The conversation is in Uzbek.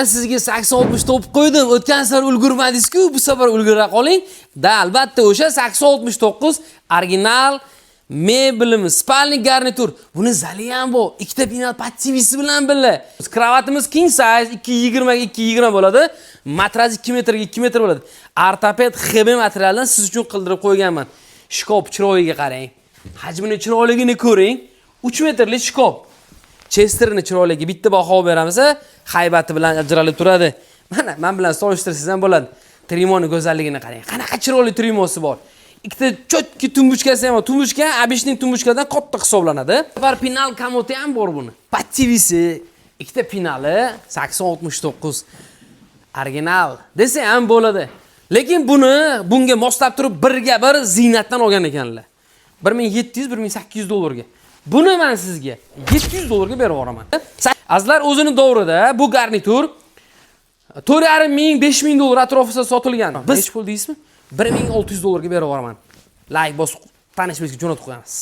Sizga 80-60 topib qo'ydim. O'tgan safar ulgurmadingiz-ku, bu safar ulgura qoling. Da albatta o'sha 8069 original mebelimiz, spalnik garnitur. Buni zali ham bor. Ikkita pinal patsivisi bilan birga. Kravatimiz king size 220 ga 220 bo'ladi. Matras 2 metrga 2 metr bo'ladi. Ortoped HB materialdan siz uchun qildirib qo'yganman. Shkop chiroyiga qarang. Hajmini chiroyligini ko'ring. 3 metrlik shkop. Chesterni chiroyligi bitta baho beramiz, haybati bilan ajralib turadi. Mana men bilan solishtirsangiz ham bo'ladi. Trimoni go'zalligini qarang. Qanaqa chiroyli trimosi bor. Ikkita cho'tki tumbuchkasi ham bor. Tumbuchka Abishning tumbuchkadan katta hisoblanadi. Bir pinal kamoti ham bor buni. Patsivisi, ikkita pinali 8069 original desa ham bo'ladi. Lekin bunga moslab turib birga bir ziynatdan olgan ekanlar. 1700-1800 dollarga. Buni men sizga 700 dollarga berib yuboraman. Azlar o'zini davrida bu garnitur 4,5 ming 5 ming dollar atrofida sotilgan. Biz nech pul deysizmi? 1600 dollarga berib yuboraman. Like bosib tanishimizga jo'natib qo'yamiz.